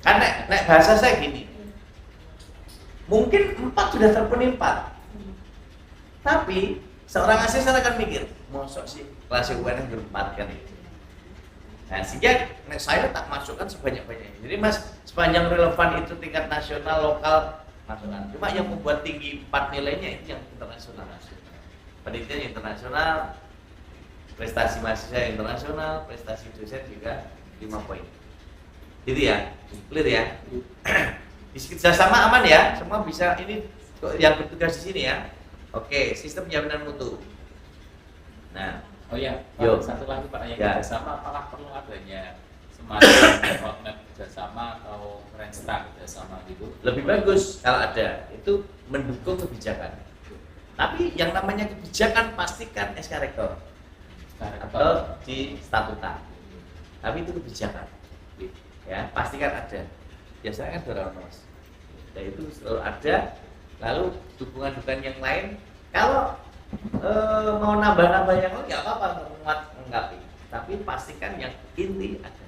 Kan nek bahasa saya gini, mungkin 4 sudah terpenuhi 4, tapi seorang asisten akan mikir, mosok sih kelas UN yang 4 kan itu. Nah, sehingga saya tak masukkan sebanyak-banyaknya. Jadi mas, sepanjang relevan itu tingkat nasional, lokal, nasional. Cuma yang membuat tinggi 4 nilainya itu yang internasional. Penelitian internasional, prestasi mahasiswa internasional, prestasi dosen juga 5 poin. Gitu ya, clear ya. Sama aman ya, semua bisa. Ini yang bertugas di sini ya. Oke, sistem jaminan mutu. Nah, oh ya, Pak, satu lagi Pak, yang ya. kerjasama apakah perlu adanya semacam roadmap kerjasama atau renstra kerjasama gitu? Lebih bagus kalau ada, itu mendukung kebijakan. Tapi yang namanya kebijakan pastikan SK Rektor atau di statuta. Tapi itu kebijakan, ya pastikan ada. Biasanya kan dorong mas. Dan itu selalu ada. Lalu dukungan-dukungan yang lain, kalau mau nambah-nambah yang lain, nggak apa-apa menanggapi. Tapi pastikan yang inti ada,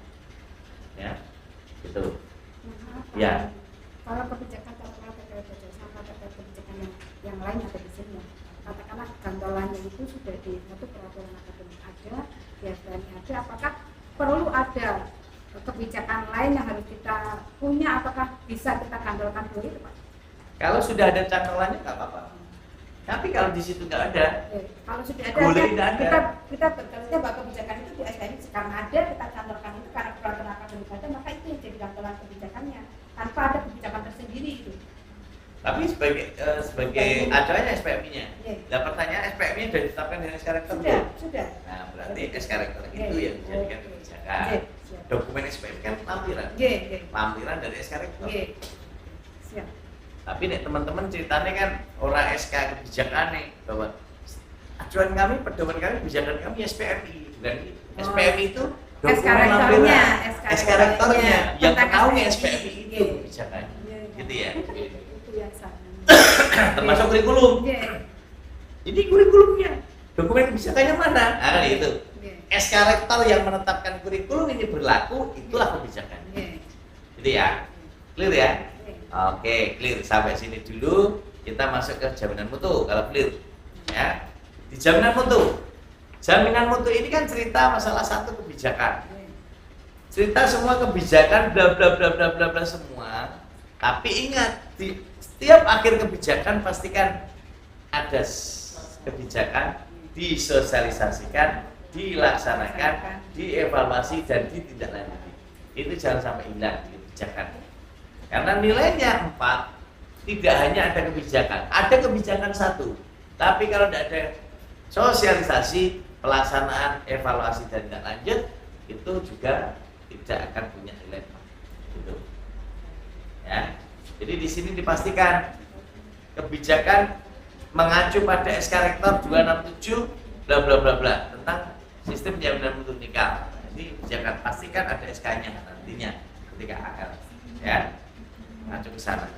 ya, gitu. Ya. Kalau kebijakan sama terkait kebijakan yang lain ada di sini. Katakanlah gantolannya itu sudah di satu peraturan akademik ada, di SPM ada. Apakah perlu ada kebijakan lain yang harus kita punya? Apakah bisa kita gantolkan dulu itu, Pak? Kalau sudah ada cantolannya nggak apa-apa. Tapi kalau di situ nggak ada, kalau sudah ada, kita berkerja bahwa kebijakan itu di SPM karena ada, kita cantorkan itu karena peraturan akademik ada, maka itu yang jadi gantolan kebijakannya tanpa ada kebijakan tersendiri itu. Tapi sebagai acaranya SPMI-nya. Nah, pertanyaan SPMI sudah ditetapkan dengan SK Rektor? Sudah. Nah, berarti SK Rektor itu yang dijadikan kebijakan. Dokumen SPMI kan lampiran. Lampiran dari SK Rektor. Siap. Tapi nih teman-teman ceritanya kan orang SK kebijakan nih bahwa acuan kami, pedoman kami, kebijakan kami SPMI, bukan SPMI itu dokumen lampiran. SK Rektornya yang menaungi SPMI itu kebijakannya. Gitu ya. Termasuk kurikulum. Ini kurikulumnya. Dokumen kebijakannya mana? Nah, itu. SK Rektor yang menetapkan kurikulum ini berlaku, itulah kebijakan. Gitu ya. Clear ya? Oke, clear. Sampai sini dulu. Kita masuk ke jaminan mutu kalau clear. Ya. Di jaminan mutu. Jaminan mutu ini kan cerita masalah satu kebijakan. Cerita semua kebijakan bla bla bla bla bla bla semua. Tapi ingat, di setiap akhir kebijakan pastikan ada kebijakan disosialisasikan, dilaksanakan, dievaluasi dan ditindaklanjuti. Itu jangan sampai hilang di kebijakan. Karena nilainya 4, tidak hanya ada kebijakan, ada kebijakan 1. Tapi kalau tidak ada sosialisasi, pelaksanaan, evaluasi dan tindak lanjut, itu juga tidak akan punya nilai 4. Gitu. Ya. Jadi di sini dipastikan kebijakan mengacu pada SK Rektor 267 bla bla bla bla tentang sistem jaminan mutu nikah. Jadi kebijakan pastikan ada SK-nya nantinya ketika AL, ya, mengacu ke sana.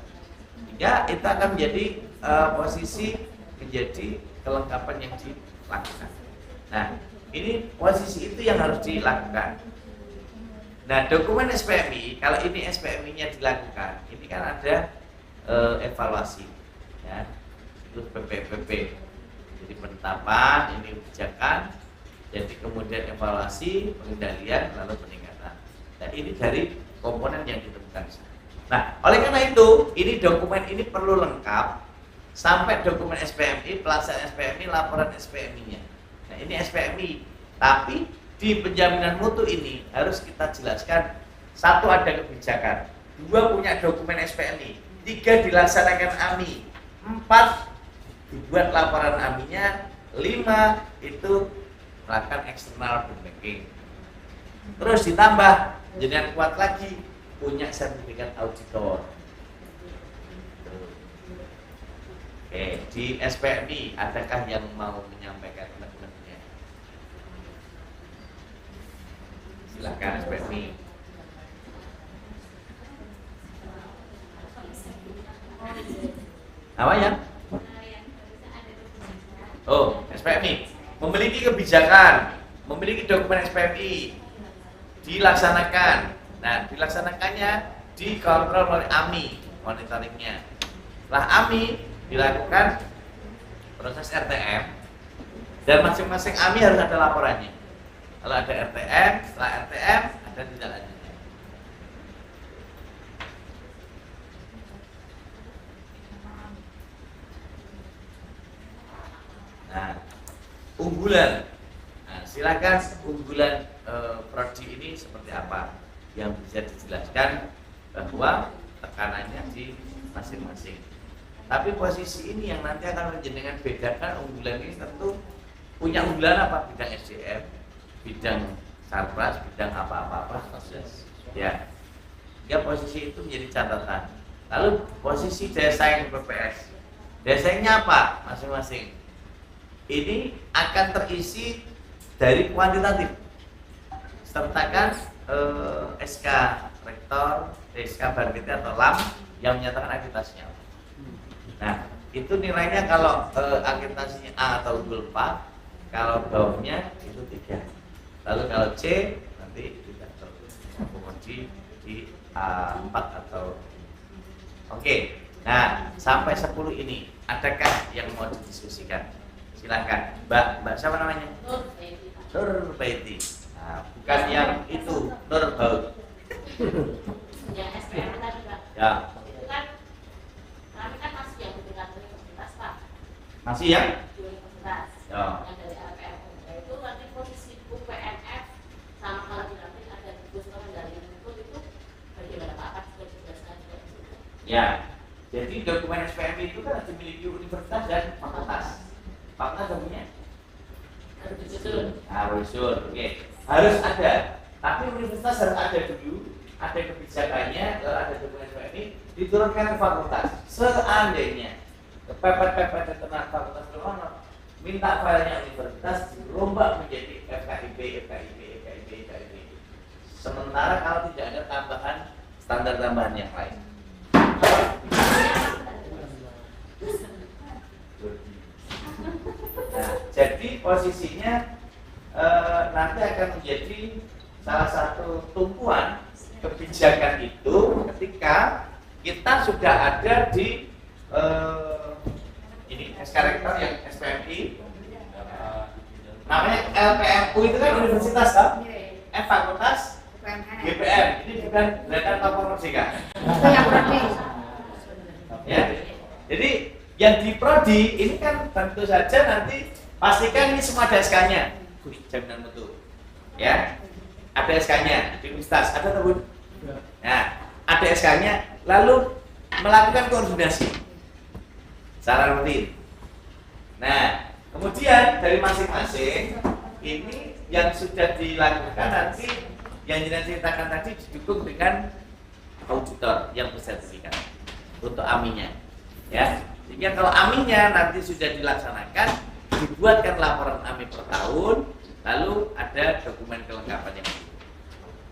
Hingga itu akan menjadi posisi menjadi kelengkapan yang dilakukan. Nah, ini posisi itu yang harus dilakukan. Nah, dokumen SPMI, kalau ini SPMI-nya dilakukan, ini kan ada evaluasi, ya, itu PPPP. Jadi penetapan, ini kebijakan, jadi kemudian evaluasi, pengendalian, lalu peningkatan. Nah, ini dari komponen yang ditemukan. Nah, oleh karena itu, ini dokumen ini perlu lengkap sampai dokumen SPMI, pelaksanaan SPMI, laporan SPMI-nya. Nah, ini SPMI, tapi di penjaminan mutu ini harus kita jelaskan, 1 ada kebijakan, 2 punya dokumen SPMI, 3 dilaksanakan AMI, 4 dibuat laporan AMI-nya, 5 itu melakukan external banking. Terus ditambah jenengan kuat lagi punya sertifikat auditor. Oke, di SPMI adakah yang mau menyampaikan teman-temannya? Silakan SPMI. Apa ya? Oh, SPMI memiliki kebijakan, memiliki dokumen SPMI, dilaksanakan. Nah, dilaksanakannya dikontrol oleh AMI monitoringnya. Setelah AMI dilakukan proses RTM dan masing-masing AMI harus ada laporannya. Kalau ada RTM, setelah RTM ada tindak lanjutnya. Nah, unggulan. Nah, silakan unggulan prodi ini seperti apa yang bisa dijelaskan bahwa tekanannya di masing-masing. Tapi posisi ini yang nanti akan menjadikan bedakan unggulan ini tentu punya unggulan apa, bidang SDM, bidang sarpras, bidang apa-apa ya. Ya posisi itu menjadi catatan. Lalu posisi daya saing PPS, daya saingnya apa masing-masing? Ini akan terisi dari kuantitatif. Sertakan SK rektor, SK Barkiti atau LAM yang menyatakan akreditasinya. Nah, itu nilainya kalau akreditasinya A atau unggul 4, kalau bawahnya itu 3. Lalu kalau C nanti tidak terkomodi di A4 atau Oke. Nah, sampai 10 ini adakah yang mau didiskusikan? Silakan, Mbak siapa namanya? Nur Baiti. Nah, bukan yang itu, Nur Baut. Yang SPM tadi Pak. Ya. Itu kan kami kan masih yang dengan universitas Pak. Masih ya? Di universitas. Ya. Yang dari LPM. Itu nanti posisi UPNF sama kalau dilatih ada tugas pengendalian itu bagaimana Pak? Apa sudah dijelaskan juga? Ya. Jadi dokumen SPM itu kan dimiliki universitas dan fakultas. Fakultas punya? Harus disusun. Harus, oke. Harus ada. Tapi universitas harus ada dulu, ada kebijakannya, kalau ada dokumen SPM ini diturunkan ke fakultas. Seandainya kepepet-pepet tentang fakultas mana, minta filenya universitas dirombak menjadi FKIP. Sementara kalau tidak ada tambahan standar tambahan yang lain. Nah, jadi posisinya nanti akan menjadi salah satu tumpuan kebijakan itu ketika kita sudah ada di ini SK Rektor yang SPMI namanya LPMU itu kan universitas kan? Fakultas GPM ini bukan Badan Prodi kan? Itu yang prodi. Ya, jadi yang di prodi ini kan tentu saja nanti pastikan ini semua ada SK-nya. Jaminan betul. Ya. Ada SK-nya di universitas, ada tahun. Nah, ada SK-nya lalu melakukan koordinasi secara rutin. Nah, kemudian dari masing-masing ini yang sudah dilakukan nanti yang diceritakan tadi didukung dengan auditor yang bersertifikat untuk AMI-nya. Ya. Sehingga kalau AMI-nya nanti sudah dilaksanakan, dibuatkan laporan AMI per tahun, lalu ada dokumen kelengkapan yang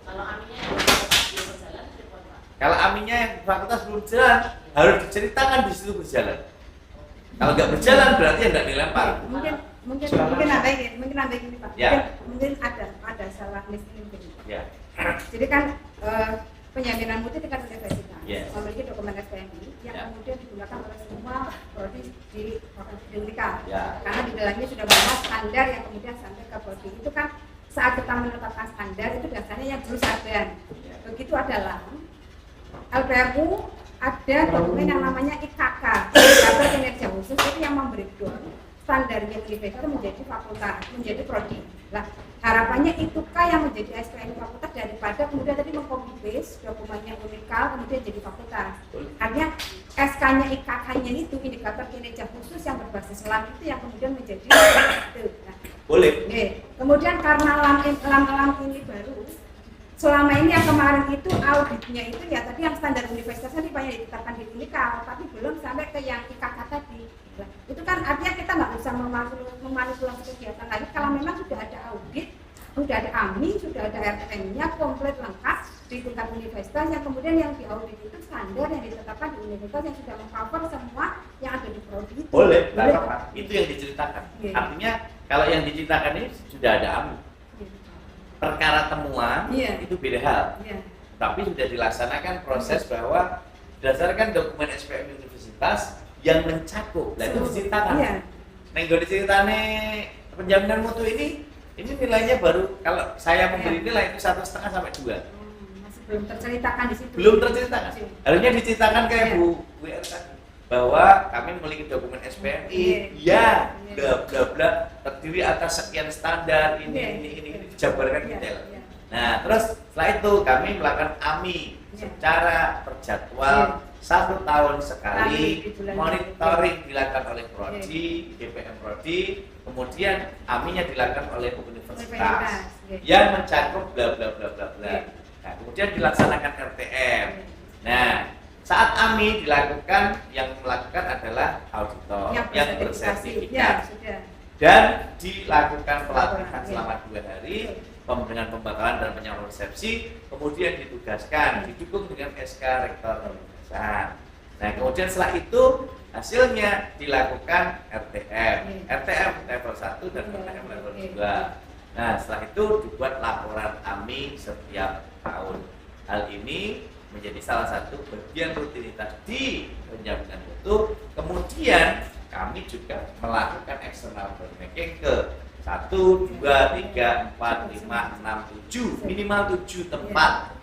Kalau aminnya belum berjalan, repot Pak. kalau AMI-nya yang fakultas belum jalan, harus diceritakan di situ berjalan. Kalau nggak berjalan berarti ya nggak dilempar. Mungkin ada gini Pak. Ya. Mungkin ada salah listening gini. Ya. Jadi kan penjaminan mutu tingkat universitas Yes. memiliki dokumen SPMI yang Ya. kemudian digunakan oleh semua prodi di Unika. Ya. Karena di dalamnya sudah banyak standar yang kemudian sampai ke prodi. Itu kan saat kita menetapkan standar itu biasanya yang dulu sarban. Ya. Begitu adalah LPMU ada dokumen yang namanya IKK, Indikator Kinerja Khusus, itu yang membreakdown standarnya universitas menjadi fakultas, menjadi prodi. Nah, harapannya itu yang menjadi SPM fakultas daripada kemudian tadi mengcopy paste dokumennya Unikal kemudian jadi fakultas. Artinya SK-nya IKK-nya itu indikator kinerja khusus yang berbasis LAM itu yang kemudian menjadi itu. Nah, Boleh. kemudian karena LAM ini baru, selama ini yang kemarin itu auditnya itu ya tadi yang standar universitas tadi banyak ditetapkan di Unikal, tapi belum sampai ke yang IKK tadi. Nah, itu kan artinya kita nggak bisa memanipulasi kegiatan lagi kalau memang sudah ada audit, sudah ada AMI, sudah ada RTM-nya komplit lengkap di tingkat universitas yang kemudian yang diaudit itu standar yang ditetapkan di universitas yang sudah meng-cover semua yang ada di prodi itu. Boleh, nggak apa-apa. Itu yang diceritakan. Iya. Artinya kalau yang diceritakan ini sudah ada AMI. Perkara temuan Iya. itu beda hal. Iya. tapi sudah dilaksanakan proses bahwa berdasarkan dokumen SPM universitas yang mencakup, nah itu diceritakan. Iya. Nah, kalau diceritane penjaminan mutu ini nilainya baru, kalau saya memberi nilai itu 1,5 sampai 2. Masih belum terceritakan di situ. Belum terceritakan. Harusnya diceritakan kayak Iya. Bu WR tadi bahwa kami memiliki dokumen SPMI, ya, bla bla bla, terdiri atas sekian standar ini dijabarkan detail. Iya. Nah, terus setelah itu kami melakukan AMI secara terjadwal 1 tahun sekali, monitoring dilakukan oleh Prodi, DPM Prodi, kemudian AMI-nya dilakukan oleh universitas yang mencakup bla bla bla bla bla. Nah, kemudian dilaksanakan RTM. Nah, saat AMI dilakukan, yang melakukan adalah auditor yang bersertifikat dan dilakukan pelatihan selama 2 hari, dengan pembakaran dan penyaluran resepsi, kemudian ditugaskan, didukung dengan SK Rektor Universitas. Nah, kemudian setelah itu hasilnya dilakukan RTM level 1 dan RTM level 2. Nah, setelah itu dibuat laporan AMI setiap tahun. Hal ini menjadi salah satu bagian rutinitas di penjaminan mutu. Kemudian kami juga melakukan external benchmarking ke 1, 2, 3, 4, 5, 6, 7, minimal 7 tempat.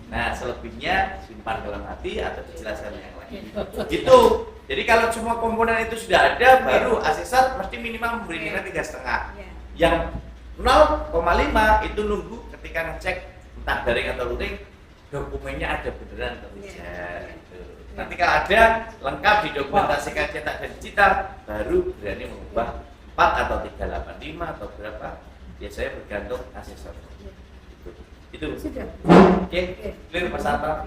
Nah, selebihnya simpan dalam hati atau dijelaskan yang lain. Gitu. Jadi kalau semua komponen itu sudah ada, baru asesor mesti minimal memberi nilai 3,5. Yang 0,5 itu nunggu ketika ngecek entah daring atau luring, dokumennya ada beneran atau tidak. Gitu. Nanti kalau ada lengkap didokumentasikan cetak dan digital, baru berani mengubah 4 atau 385 atau berapa, biasanya bergantung asesor. Itu sudah. Oke, clear Mas Anto.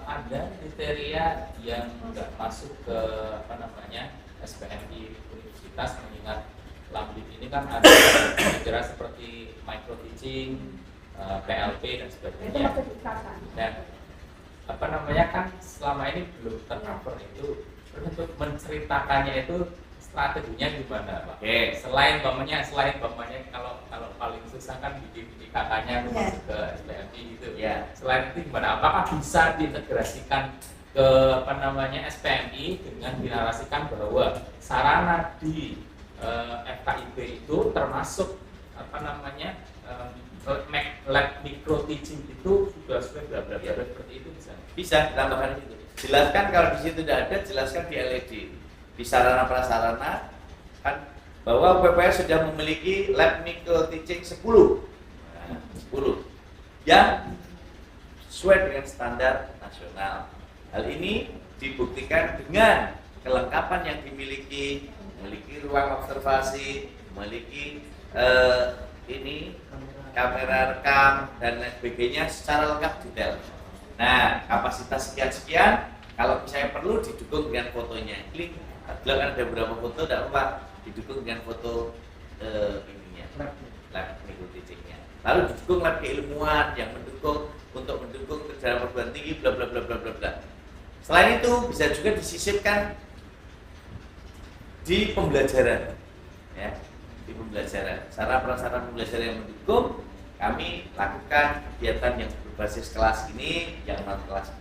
Ada kriteria yang nggak masuk ke SPMI universitas, mengingat Lambit ini kan ada kriteria seperti micro teaching, PLP dan sebagainya. Dan kan selama ini belum tercover itu. Untuk menceritakannya itu strateginya gimana, Pak? Oke. Selain bapaknya kalau paling susah kan bikin kakaknya masuk ke SPMI gitu. Ya. Selain itu gimana? Apakah bisa diintegrasikan ke SPMI dengan dinarasikan bahwa sarana di FKIP itu termasuk lab micro teaching itu sudah sesuai bla bla bla seperti itu bisa ditambahkan di situ. Jelaskan kalau di situ tidak ada, jelaskan di LED. Di sarana prasarana kan bahwa UPPS sudah memiliki lab micro teaching 10 yang sesuai dengan standar nasional. Hal ini dibuktikan dengan kelengkapan yang memiliki ruang observasi, memiliki kamera rekam dan lain sebagainya secara lengkap detail. Nah, kapasitas sekian, kalau misalnya perlu didukung dengan fotonya. Klik, bilang ada beberapa foto, tidak apa, didukung dengan foto lab micro teachingnya. Lalu didukung lab keilmuan yang mendukung kejuruan perguruan tinggi, bla bla bla bla bla bla. Selain itu bisa juga disisipkan di pembelajaran, ya, di pembelajaran. Sarana prasarana pembelajaran yang mendukung, kami lakukan kegiatan yang berbasis kelas ini, yang non kelas,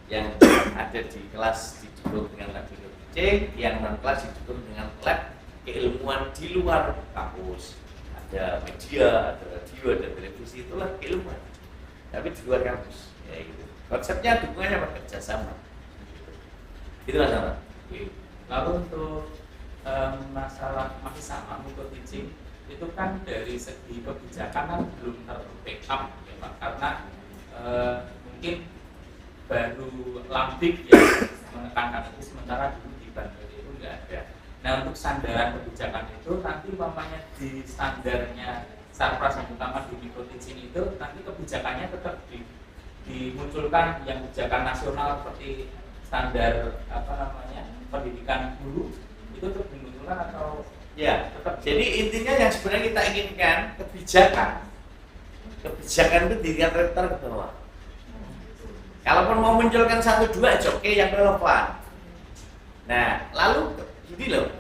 yang ada di kelas didukung dengan lab micro teaching, yang non kelas didukung dengan lab keilmuan di luar kampus. Ada media, ada radio, ada televisi, itulah keilmuan. Tapi di luar kampus, ya gitu. Konsepnya dukungannya bekerja sama. Itu masalah. Lalu untuk masalah masih sama micro teaching itu kan dari segi kebijakan kan belum ter-backup ya Pak, karena mungkin baru Lambik yang menekankan itu, sementara dulu di Banten itu nggak ada. Nah, untuk sandaran kebijakan itu nanti umpamanya di standarnya Sarpras yang utama di micro teaching itu nanti kebijakannya tetap dimunculkan yang kebijakan nasional seperti standar pendidikan guru itu tetap dimunculkan atau ya tetap. Jadi intinya yang sebenarnya kita inginkan kebijakan itu dilihat rektor ke bawah. Kalaupun mau munculkan 1-2 oke yang relevan. Nah, lalu gini loh,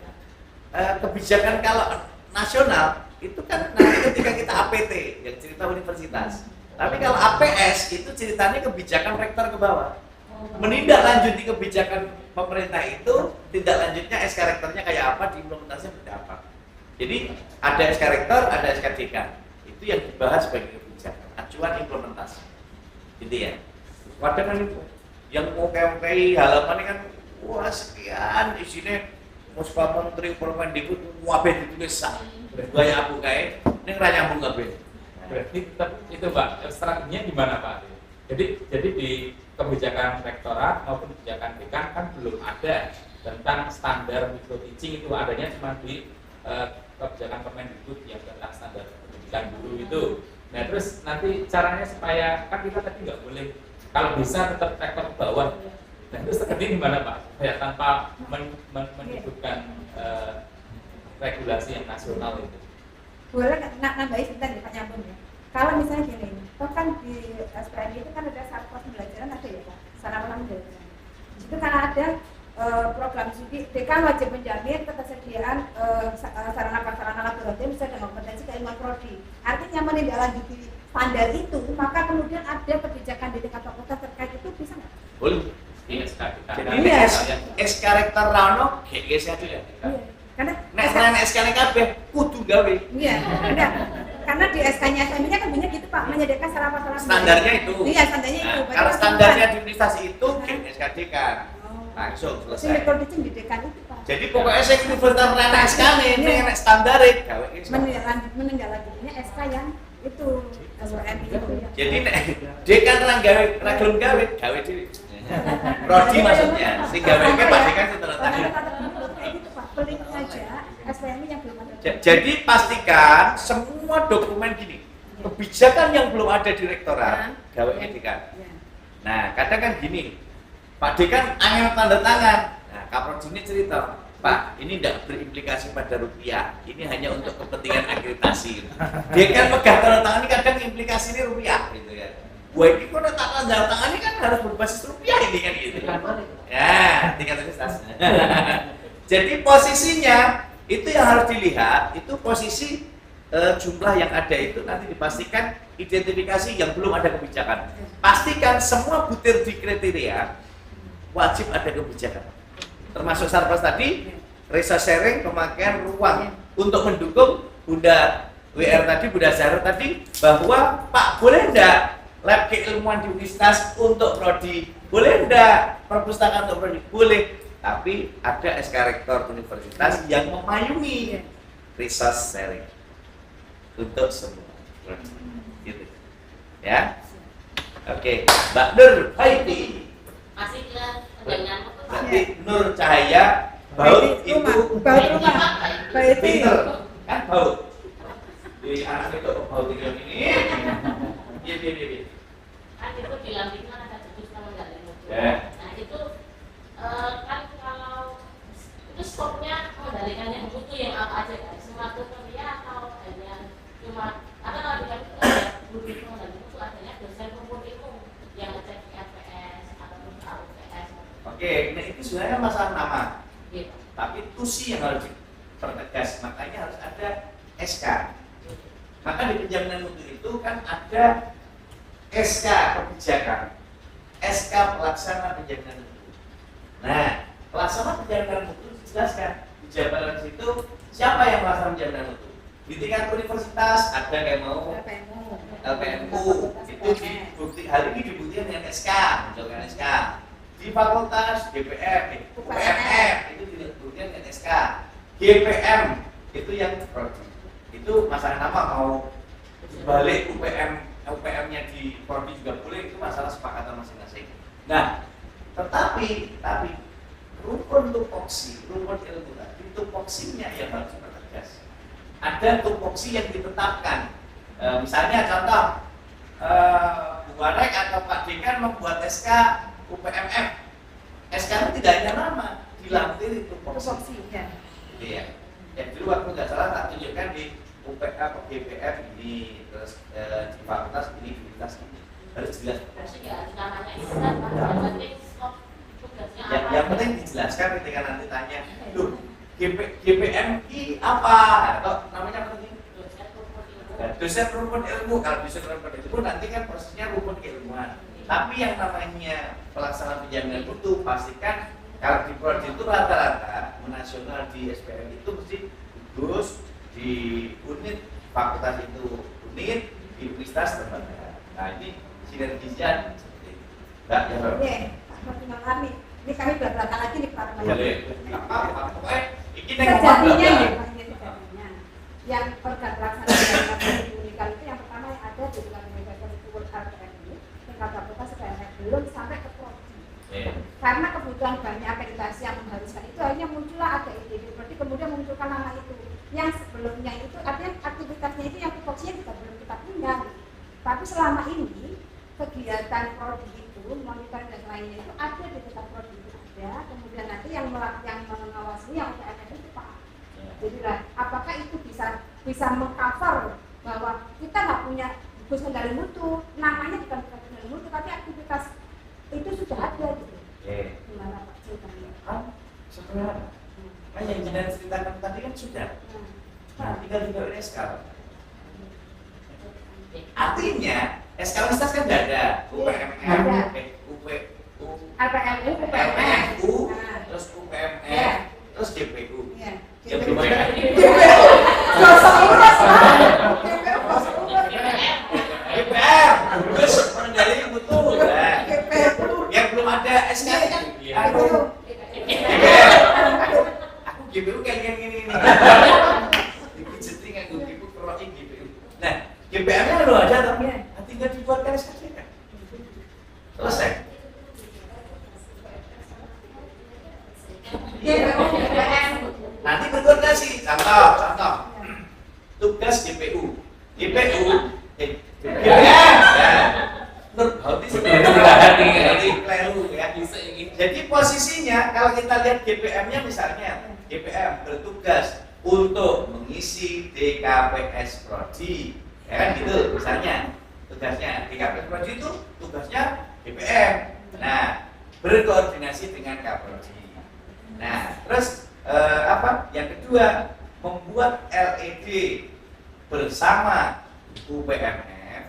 kebijakan kalau nasional itu kan nanti ketika kita APT yang cerita universitas, Tapi kalau APS itu ceritanya kebijakan rektor ke bawah. Menindaklanjuti kebijakan pemerintah itu, tindak lanjutnya SK rektornya kayak apa, diimplementasinya seperti apa. Jadi ada SK rektor, ada SK dekan. Itu yang dibahas sebagai kebijakan, acuan implementasi. Gitu ya. Wadah kan itu yang mau kayak halaman ini kan wah sekian isinya Muspah Menteri Permendikbud wabeh ditulis sak gaya aku kayak ini nyambung kabeh. Berarti tetap itu Pak, strateginya gimana Pak? Jadi di kebijakan rektorat maupun kebijakan dekan kan belum ada tentang standar micro teaching, itu adanya cuma di kebijakan Permendikbud yang tentang standar pendidikan guru itu. Nah terus nanti caranya supaya kan kita tadi nggak boleh kalau bisa tetap rektor ke bawah. Nah terus ini gimana Pak? Ya tanpa menyebutkan regulasi yang nasional itu. Boleh nambahin sebentar nih Pak nyambung ya. Kalau misalnya gini, toh kan di SPM itu kan ada sarpos pembelajaran ada ya Pak, sarana pembelajaran. Itu kan ada program studi, dekan wajib menjamin ketersediaan sarana prasarana laboratorium sesuai dengan kompetensi keilmuan prodi. Artinya menindaklanjuti standar itu, maka kemudian ada kebijakan di tingkat fakultas terkait itu bisa nggak? Boleh. Iya, kita. Iya. SK rektor rano GGS aja ya. Iya. Karena Nek SK nek kabeh kudu gawe. iya, benar. Karena di SK-nya SMI-nya kan bunyinya gitu Pak, menyediakan sarana Standarnya itu. Iya, standarnya itu. Nah, kalau standarnya di universitas itu SK dekan. Langsung Jadi selesai. micro teaching di dekan itu Pak. Jadi pokoknya saya universitas rana SK nih, nek standar gawe iki. Menindaklanjutinya SK yang itu SMI itu ya. Jadi nek dekan ra gawe ra gelem gawe dhewe. Prodi maksudnya, sing gawe iki Pak dekan sing tanda tangan. Kayak gitu Pak, pelik aja SPMI yang belum ada. Jadi pastikan semua dokumen gini, kebijakan yang belum ada di rektorat, gawe dekan. Nah, kadang kan gini, Pak Dekan angin tanda tangan. Nah, Kaprodi ini cerita, Pak, ini tidak berimplikasi pada rupiah, ini hanya untuk kepentingan akreditasi. Dekan pegang tanda tangan ini kadang implikasi ini rupiah, gitu kan. Wah, ini kok tanda tangan ini kan harus berbasis rupiah ini kan gitu. Ya, tingkat universitas. Jadi posisinya itu yang harus dilihat, itu posisi jumlah yang ada itu nanti dipastikan identifikasi yang belum ada kebijakan. Pastikan semua butir di kriteria wajib ada kebijakan. Termasuk sarpos tadi, resource sharing, pemakaian ruang untuk mendukung Bunda WR tadi, Bunda Zahra tadi bahwa Pak boleh enggak lab keilmuan di universitas untuk prodi? Boleh enggak perpustakaan untuk prodi? Boleh. Tapi ada SK rektor universitas yang memayungi resource sharing untuk semua. Gitu. Ya. Oke, Mbak Nur Haiti. Masih ke dengan apa? Berarti Nur Cahaya Baut itu Baut rumah. Baut itu. pinter kan Baut. Di anak itu Baut ini. Iya. Kan itu di lambungnya ada tujuh sama enggak Ya. Nah itu kan kalau itu skopnya mengendalikan yang butuh yang apa aja kan? Semua tutorial atau hanya cuma atau kalau di kami itu ada guru mengendalikan itu adanya dosen kumpul ilmu yang ngecek di FPS ataupun UPS. Oke, nah itu sebenarnya masalah nama. Gitu. Tapi tusi yang harus dipertegas, makanya harus ada SK. Maka di penjaminan mutu itu kan ada SK kebijakan, SK pelaksana penjaminan mutu. Nah, pelaksana penjaminan mutu dijelaskan di jabatan situ siapa yang melaksanakan penjaminan mutu. Di tingkat universitas ada kayak mau LPMU, itu dibukti hari ini dibuktikan dengan SK, menunjukkan SK. Di fakultas DPM, UPMF itu dibuktikan dengan SK. GPM itu yang prodi. Itu masalah nama mau balik UPM-nya di prodi juga boleh, itu masalah sepakatan masing-masing. Nah, tetapi rukun tupoksi, rukun ilmu tadi tupoksinya yang harus dipertegas. Ada tupoksi yang ditetapkan. Misalnya contoh Bu Warek atau Pak Dekan membuat SK UPMF. SK itu tidak hanya nama, dilampiri tupoksi. Iya. Yang dulu waktu nggak salah tak tunjukkan di GPF ini, terus di fakultas ini, di universitas ini harus jelas. Maksudnya namanya itu kan yang penting skop tugasnya apa? Yang penting dijelaskan ketika nanti tanya, loh GPM ini apa? Atau namanya apa tadi? Dosen kumpul ilmu. dosen rumpun ilmu, kalau dosen rumpun ilmu nanti kan prosesnya rumpun keilmuan. Tapi yang namanya pelaksanaan penjaminan mutu, pastikan kalau di prodi itu rata-rata nasional di SPM itu mesti gugus, di unit fakultas itu unit, di universitas lembaga. Nah ini sinergisnya seperti itu. Mbak ya Mbak. Ini kami berkata lagi nih Pak. Boleh. Apa? Pokoknya ini sejatinya ya Pak, ini sejatinya. Yang perda pelaksanaan pendidikan itu yang pertama yang ada di dalam Mendagri Kultur RPMI, tingkat fakultas SPM belum sampai ke prodi. Karena kebutuhan banyak akreditasi yang mengharuskan itu, akhirnya muncullah ada ide, berarti kemudian munculkan nama itu. Yang sebelumnya itu artinya aktivitasnya itu yang tupoksinya juga belum kita punya. Tapi selama ini kegiatan prodi itu, monitoring dan lainnya itu ada di tingkat prodi itu ada. Kemudian nanti yang mengawasi yang UPMN itu Pak. Jadi lah, apakah itu bisa mengcover bahwa kita nggak punya gugus kendali mutu, namanya bukan gugus kendali mutu, tapi aktivitas itu sudah ada gitu. Gimana Pak ceritanya? Sebenarnya kan yang jenengan ceritakan tadi kan sudah. Nah, tinggal ini sekarang. Artinya SK Universitas kan nggak ada UPMN, LPMU, terus UPMN, terus DPU. Yang belum ada. DPR, terus pengendali mutu. Yang belum ada SK kan? Aku GPU kayak gini. Dipijetin aku GPU kerokin GPU. Nah, GPR-nya belum ada tapi tinggal dibuatkan SK kan. Selesai. Nanti berkoordinasi. Contoh. Tugas GPU. GPR. Jadi posisinya kalau kita lihat GPM-nya misalnya, GPM bertugas untuk mengisi DKPS Prodi, ya kan gitu misalnya tugasnya. DKPS Prodi itu tugasnya GPM. Nah, berkoordinasi dengan Kaprodi. Nah, terus yang kedua, membuat LED bersama UPMF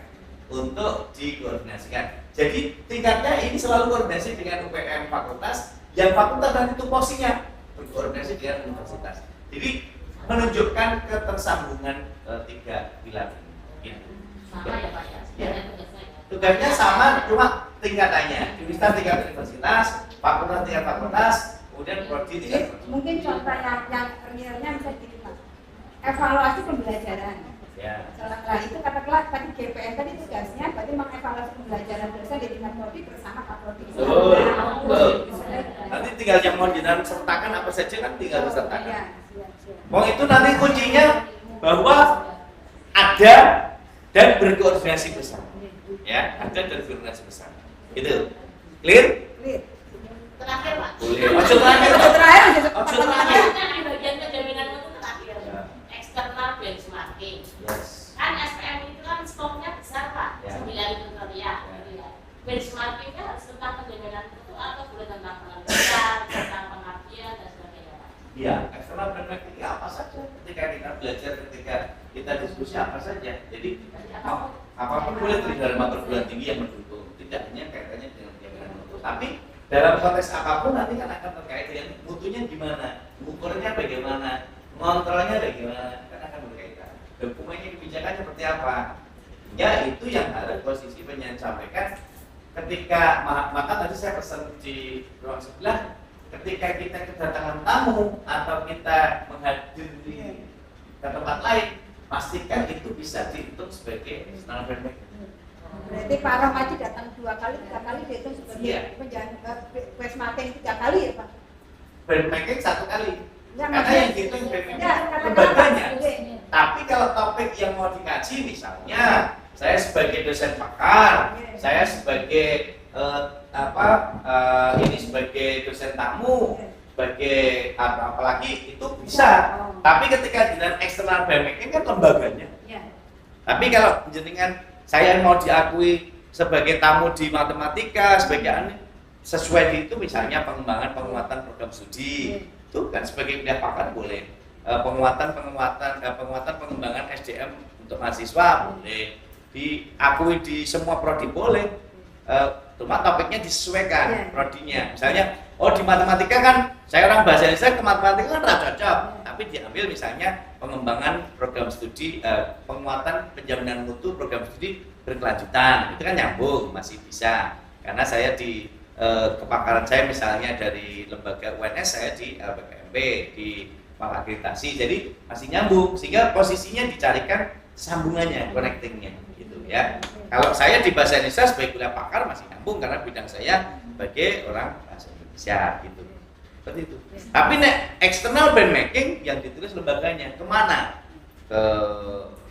untuk dikoordinasikan. Jadi tingkatnya ini selalu koordinasi dengan UPM fakultas, yang fakultas nanti tupoksinya berkoordinasi dengan universitas. Jadi menunjukkan ketersambungan tiga pilar ini. Sama ya Pak ya. Tugasnya sama, cuma tingkatannya. Universitas tingkat universitas, fakultas tingkat fakultas, kemudian prodi tingkat prodi. Mungkin contoh yang realnya bisa gini Pak. Evaluasi pembelajaran. Ya. Setelah itu katakanlah tadi GPN tadi tugasnya berarti mengevaluasi pembelajaran dosen di tingkat prodi bersama Kaprodi. Betul. Nanti tinggal yang mau jenengan sertakan apa saja kan tinggal disertakan. Iya. Mau itu nanti kuncinya bahwa ada dan berkoordinasi bersama. Ya, ada dan berkoordinasi bersama. Gitu. Clear? Clear. Terakhir Pak. Boleh. Ojo terakhir. Kan di bagian penjaminan itu terakhir. Eksternal benchmarking. Yes. Kan SPM itu kan skopnya besar Pak, Ya. 9 tutorial. Benchmarkingnya harus tentang penjaminan itu atau boleh tentang penelitian, tentang pengabdian dan sebagainya Pak. Iya, eksternal benchmarking apa saja ketika kita belajar, ketika kita diskusi apa saja. Jadi apapun boleh terjadi dalam perguruan tinggi yang mendukung, tidak hanya kaitannya dengan penjaminan mutu. Tapi dalam konteks apapun nanti kan akan terkait dengan mutunya gimana, ukurnya bagaimana, ngontrolnya bagaimana, kan akan berkaitan. Dokumennya kebijakan seperti apa? Ya itu yang harus posisi penyanyi sampaikan. Ketika maka tadi saya pesan di ruang sebelah, ketika kita kedatangan tamu atau kita menghadiri ke tempat lain, pastikan itu bisa dihitung sebagai external benchmarking. Berarti Pak Romaji datang 2 kali, 3 kali dihitung sebagai benchmarking 3 kali ya Pak? Benchmarking 1 kali. Ya, Karena yang dihitung benchmarking lembaganya. Tapi kalau topik yang mau dikaji misalnya, saya sebagai dosen pakar, saya sebagai ini sebagai dosen tamu, sebagai apalagi itu bisa. Tapi ketika dengan external benchmarking kan lembaganya. Tapi kalau jenengan saya mau diakui sebagai tamu di matematika, sebagai sesuai itu misalnya pengembangan penguatan program studi, itu kan sebagai pihak pakar boleh penguatan pengembangan SDM untuk mahasiswa boleh, diakui di semua prodi boleh, cuma topiknya disesuaikan prodinya. Misalnya, oh di matematika kan saya orang bahasa Indonesia, ke matematika kan tidak cocok, tapi diambil misalnya pengembangan program studi, penguatan penjaminan mutu program studi berkelanjutan, itu kan nyambung, masih bisa. Karena saya di kepakaran saya misalnya dari lembaga UNS, saya di LPKMP, di akreditasi, jadi masih nyambung, sehingga posisinya dicarikan sambungannya, connectingnya gitu ya. Kalau saya di bahasa Indonesia sebagai kuliah pakar masih nyambung karena bidang saya sebagai orang bahasa Indonesia gitu, seperti itu. Tapi external brand making yang ditulis lembaganya kemana? Ke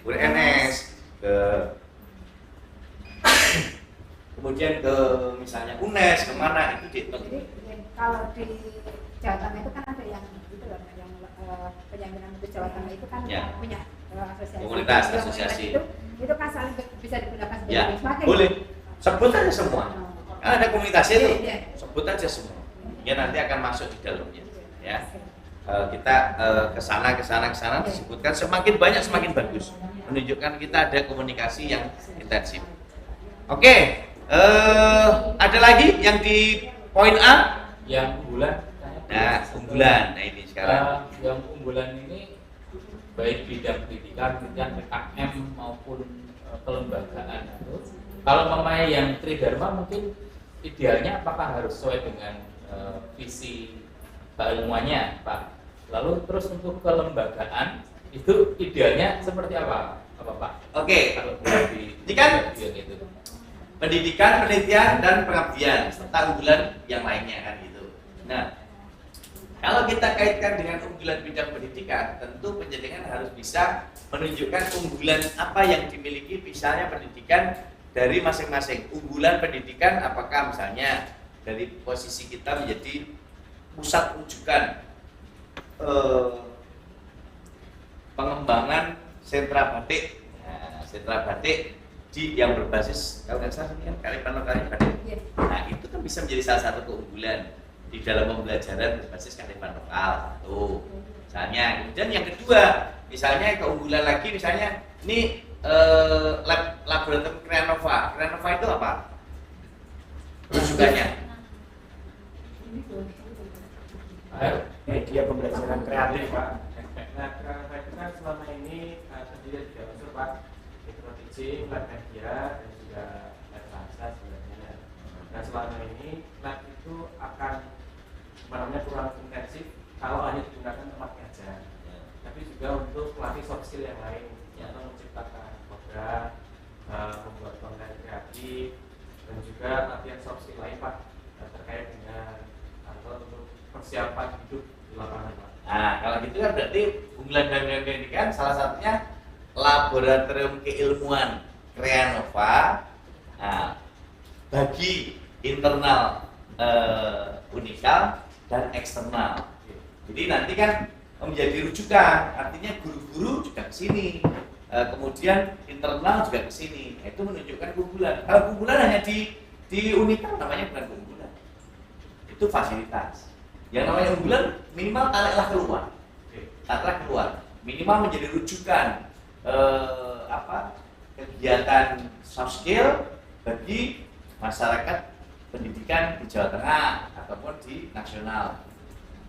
UNS, ke kemudian ke misalnya UNES, kemana itu dihitung. Jadi kalau di Jawa Tengah itu kan ada yang itu loh, yang penjaminan mutu Jawa Tengah itu kan punya asosiasi. Komunitas asosiasi. Itu kan saling bisa digunakan sebagai Ya, benchmarking. boleh. Sebut aja semua. Kan ada komunitasnya itu. Iya. Sebut aja semua. Ya nanti akan masuk di dalamnya. Ya. Kita ke sana disebutkan, semakin banyak semakin bagus. Menunjukkan kita ada komunikasi yang intensif. Oke. Ada lagi yang di poin A? Yang unggulan. Nah, unggulan. Nah ini sekarang. Yang unggulan ini baik bidang pendidikan, PKM maupun kelembagaan. Kalau memang yang Tridharma mungkin idealnya apakah harus sesuai dengan visi keilmuannya, Pak? Lalu terus untuk kelembagaan itu idealnya seperti apa Pak? Oke. Kalau di Ini kan itu. pendidikan, penelitian, dan pengabdian serta unggulan yang lainnya kan gitu. Nah, kalau kita kaitkan dengan unggulan bidang pendidikan, tentu penjaringan harus bisa menunjukkan unggulan apa yang dimiliki misalnya pendidikan dari masing-masing. Unggulan pendidikan apakah misalnya dari posisi kita menjadi pusat rujukan pengembangan sentra batik. Nah, sentra batik yang berbasis kalau nggak salah ini kan Kalipan Lokal Batik. Nah itu kan bisa menjadi salah satu keunggulan di dalam pembelajaran berbasis kearifan lokal satu. Misalnya, kemudian yang kedua, misalnya keunggulan lagi, misalnya ini laboratorium Kreanova. Kreanova itu apa? Rujukannya? Media pembelajaran kreatif, Pak. Nah, Kreanova itu kan selama ini terdiri dari unsur, Pak. Teaching, lab media, dan juga lab bahasa sebenarnya. Nah selama ini lab itu akan kurang intensif kalau hanya digunakan tempat ngajar, tapi juga untuk melatih soft skill yang lain, atau menciptakan program, membuat konten kreatif, dan juga latihan soft skill lain Pak terkait dengan atau untuk persiapan hidup di lapangan Pak. Nah kalau gitu kan berarti unggulan dari pendidikan salah satunya laboratorium keilmuan Kreanova bagi internal Unikal dan eksternal. Jadi nanti kan menjadi rujukan, artinya guru-guru juga ke sini, kemudian internal juga ke sini. Itu menunjukkan keunggulan. Kalau keunggulan hanya di Unikal namanya bukan keunggulan, itu fasilitas. Yang namanya unggulan minimal taruhlah keluar, minimal menjadi rujukan. Kegiatan soft skill bagi masyarakat pendidikan di Jawa Tengah ataupun di nasional.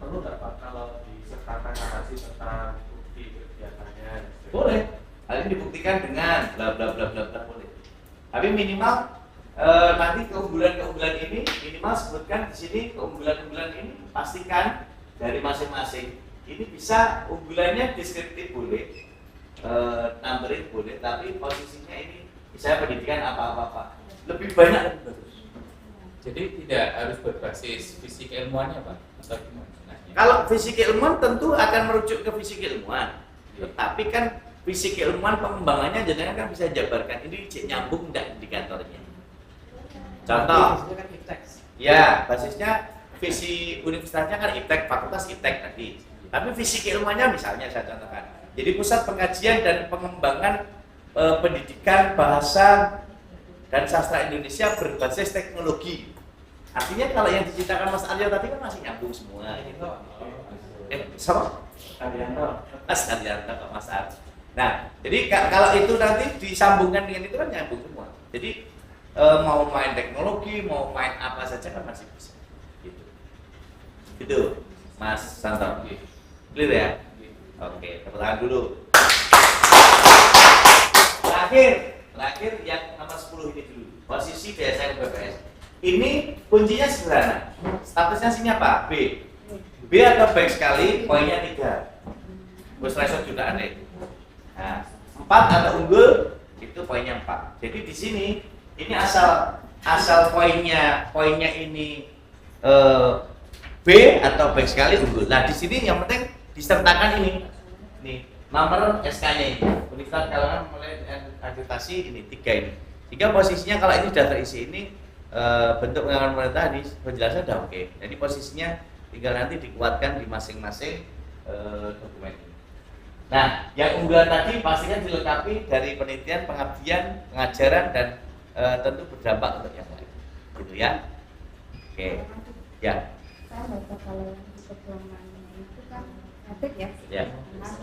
Perlu nggak Pak kalau disertakan narasi tentang bukti kegiatannya? Boleh. Hal ini dibuktikan dengan bla bla bla bla bla boleh. Tapi minimal nanti keunggulan ini minimal sebutkan di sini keunggulan ini pastikan dari masing-masing. Ini bisa unggulannya deskriptif boleh. Numberin boleh, tapi posisinya ini bisa pendidikan apa-apa lebih banyak lebih bagus. Jadi tidak harus berbasis fisik ilmuannya Pak? Atau gimana? Kalau fisik ilmuwan tentu akan merujuk ke fisik ilmuwan, tetapi kan fisik ilmuwan pengembangannya jadinya kan bisa jabarkan ini nyambung enggak indikatornya. Contoh, ya basisnya visi universitasnya kan IPTEK, fakultas IPTEK tadi, tapi fisik ilmuannya misalnya saya contohkan. Jadi pusat pengkajian dan pengembangan pendidikan bahasa dan sastra Indonesia berbasis teknologi. Artinya kalau yang diciptakan Mas Arya tadi kan masih nyambung semua gitu. Sama? Arianto. Mas Aryanto, Mas Ar. Nah, jadi kalau itu nanti disambungkan dengan itu kan nyambung semua. Jadi mau main teknologi, mau main apa saja kan masih bisa. Gitu. Gitu, Mas Santo. Clear ya? Oke, tepuk tangan dulu. Terakhir yang nomor 10 ini dulu. Posisi BSN BPS. Ini kuncinya sederhana. Statusnya sini apa? B. B atau baik sekali, poinnya 3. Bos resort juga ada. Nah, 4 atau unggul itu poinnya 4. Jadi di sini ini asal poinnya ini B atau baik sekali unggul. Nah, di sini yang penting disertakan ini. Nih, nomor SK-nya ini. Universitas Kalangan mulai akreditasi ini 3 ini. Sehingga posisinya kalau ini sudah terisi ini bentuk pengawasan pemerintah ini penjelasan sudah oke. Jadi posisinya tinggal nanti dikuatkan di masing-masing dokumen ini. Nah, yang unggulan tadi pastinya dilengkapi dari penelitian, pengabdian, pengajaran dan tentu berdampak untuk yang lain. Gitu ya. Oke. Ya. Saya baca kalau yang diplomannya itu kan medik ya. Ya. Nah,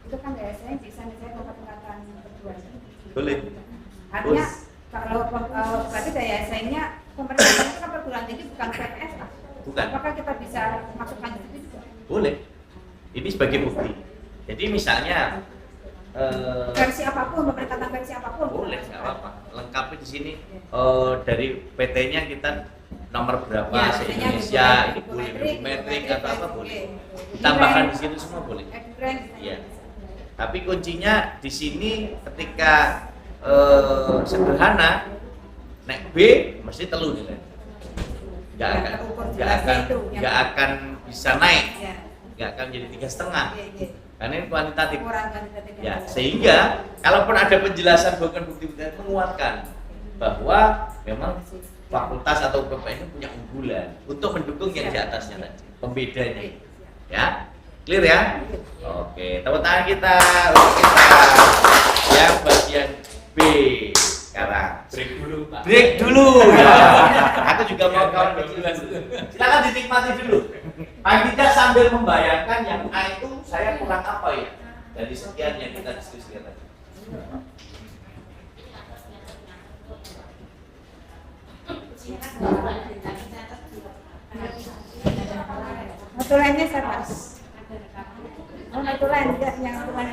itu kan biasanya bisa saya perkataan kedua. Boleh. Artinya kalau berarti daya saingnya pemerintah itu kan perguruan tinggi bukan PNS lah. Bukan. Apakah kita bisa masukkan di situ juga? Boleh. Ini sebagai bukti. Jadi misalnya versi apapun, pemberkatan versi apapun. boleh, nggak apa-apa. Lengkapi di sini dari PT-nya kita nomor berapa Ya, se-Indonesia, ini boleh metrik atau apa boleh. Tambahkan di situ semua boleh. Iya. Tapi kuncinya di sini ketika sederhana, naik B mesti telu nilai. Nggak akan bisa naik, nggak akan jadi 3,5. Karena ini kuantitatif. Ya, sehingga kalaupun ada penjelasan bukan bukti-bukti menguatkan bahwa memang fakultas atau UPPN ini punya unggulan untuk mendukung yang di atasnya tadi, pembedanya. Ya, clear ya? Oke, tepuk tangan kita untuk kita yang bagian B sekarang. Break dulu, Pak. Break dulu. Ya. Aku juga mau kawan kecil. Silakan dinikmati dulu. Paling tidak sambil membayangkan yang A itu saya kurang apa ya dari sekian yang kita diskusikan tadi. Notulennya siapa? Oh, notulen tidak yang notulen.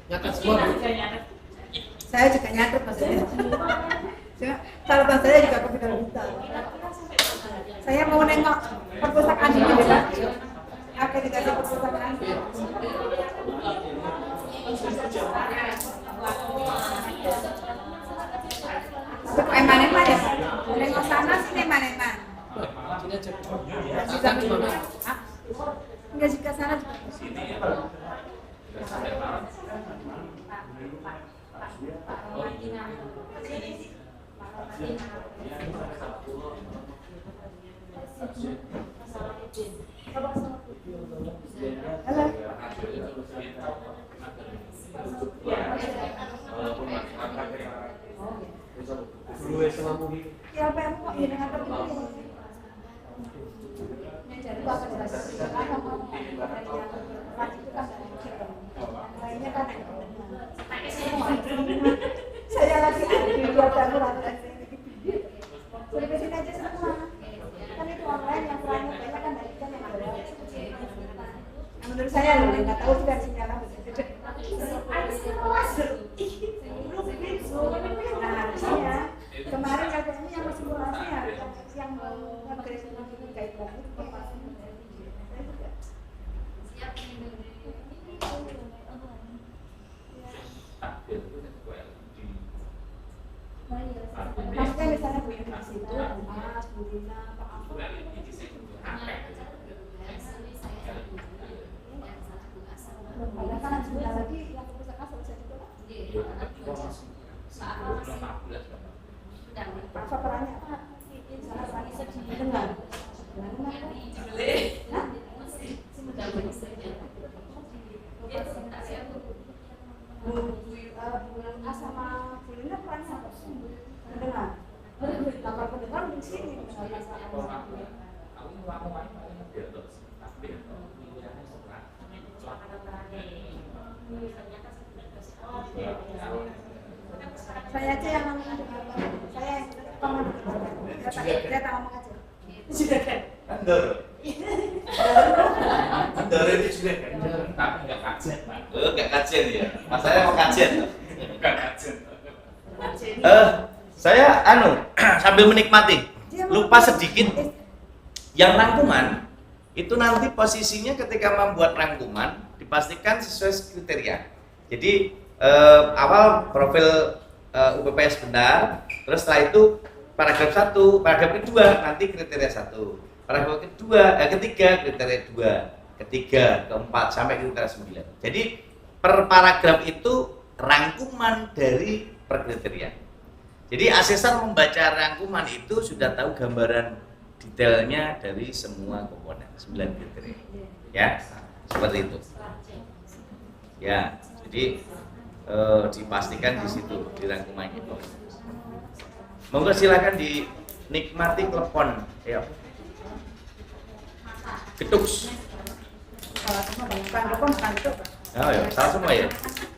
Nyata semua. Saya juga nyatet maksudnya. Cuma catatan saya juga kepikiran buta. Saya mau nengok perpustakaan ini juga. Akreditasi perpustakaan. Kok eman-eman ya? Nengok sana sini eman-eman. Enggak sih ke sana juga. Halo. Siapa yang kok ini dengan terpilih? Yang jadi apa jelas? Lainnya kan saya lagi di luar darurat. Sudah kesini aja semua. Kan itu online yang perannya banyak kan dari kan yang ada. Menurut saya loh, nggak tahu sih dari sini apa. Nah harusnya kemarin katanya yang simulasi ya, yang nge-grade guideline itu pasti maksudnya misalnya Bu Yuni di situ, Mas, Bu Dina, Pak Ampo. Padahal kan sebentar lagi yang perpustakaan selesai juga kan? Apa perannya apa? Salah lagi sedih dengar. Bu sama Bu Lina perannya apa? Mendengar. Kamar pendengar di sini. Saya aja yang ngomong aja. Saya yang ngomong. Saya tak ngomong aja. Andor. Andor itu juga kan. Tapi nggak kajian, Pak. Oh, nggak kajian ya. Masalahnya mau kajian. Nggak kajian. Saya sambil menikmati. Lupa sedikit. Yang rangkuman itu nanti posisinya ketika membuat rangkuman dipastikan sesuai kriteria. Jadi awal profil UPPS benar, terus setelah itu paragraf 1, paragraf kedua nanti kriteria 1, paragraf ketiga kriteria 2, ketiga, keempat sampai kriteria 9. Jadi per paragraf itu rangkuman dari per kriteria. Jadi asesor membaca rangkuman itu sudah tahu gambaran detailnya dari semua komponen 9 kriteria. Ya, seperti itu. Ya, jadi dipastikan di situ di rangkumannya. Monggo silakan dinikmati klepon. Ya. Getuks. Oh ya, salah semua ya.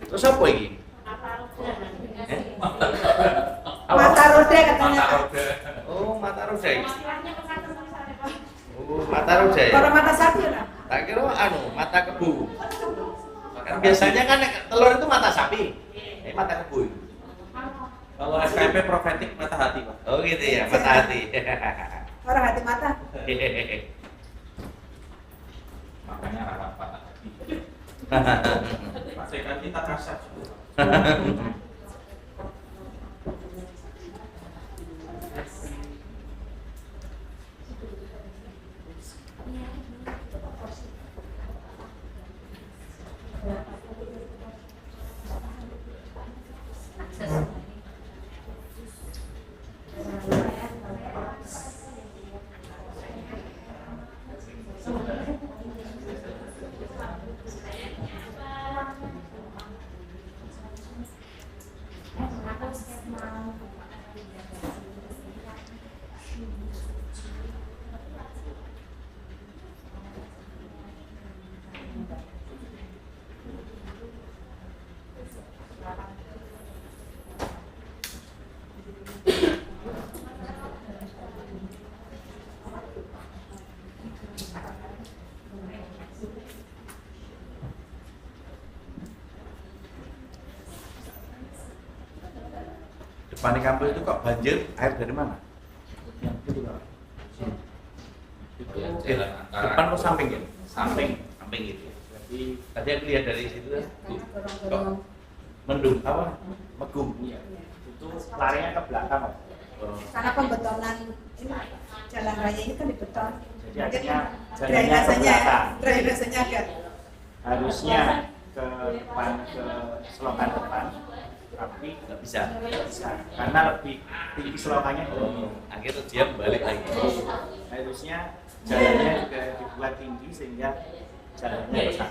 Terus apa ini? Mata roda katanya. Oh, mata roda. Oh, mata roda ya. Kalau mata sapi lah. Tak kira mata kebu. Kan biasanya kan telur itu mata sapi. Ini mata kebu. Kalau SKP profetik mata hati, Pak. Oh gitu ya, mata hati. Orang hati mata. Makanya rawat patah hati. Pastikan kita kasar. Depan di kampus itu kok banjir, air dari mana? Yang itu Pak. Itu yang Oke. jalan antara Depan kok samping ya? samping. Samping gitu. Jadi Tadi aku lihat dari situ ya. Dorong-dorong. Mendung apa? Megum. iya, itu larinya ke belakang, Pak. Karena pembetonan ini jalan raya ini kan dibeton. Jadi akhirnya jalannya ke drainasenya, belakang. drainasenya agak Harusnya ke depan, ke selokan depan, tapi Nggak bisa. nggak bisa karena lebih tinggi selokannya. Akhirnya dia balik lagi. Harusnya jalannya juga dibuat tinggi sehingga jalannya besar.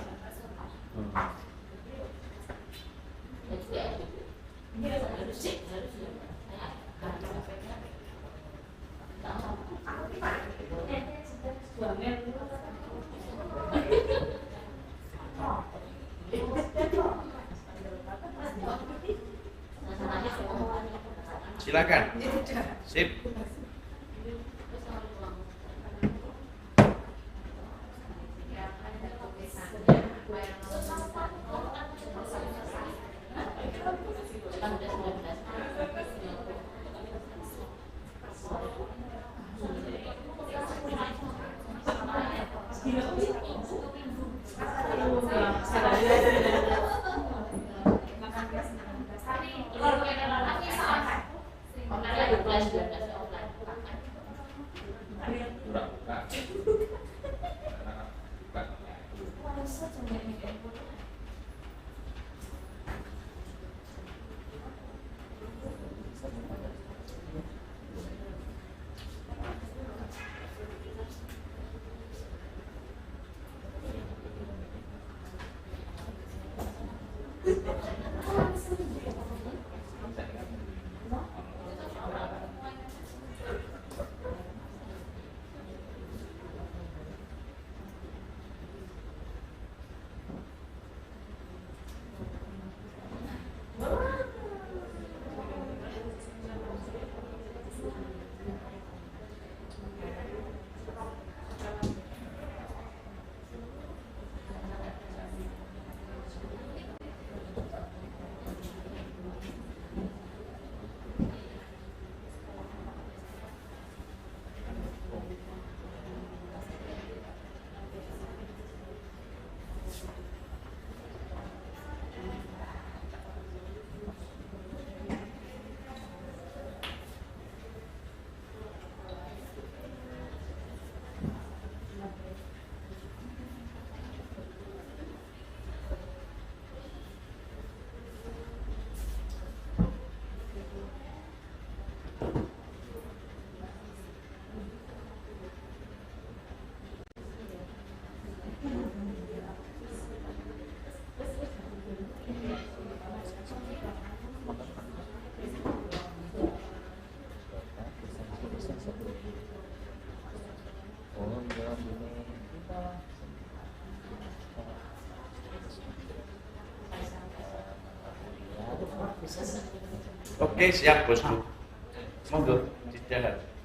Silakan. Sip. Oke, siap bosku. Monggo, tidak.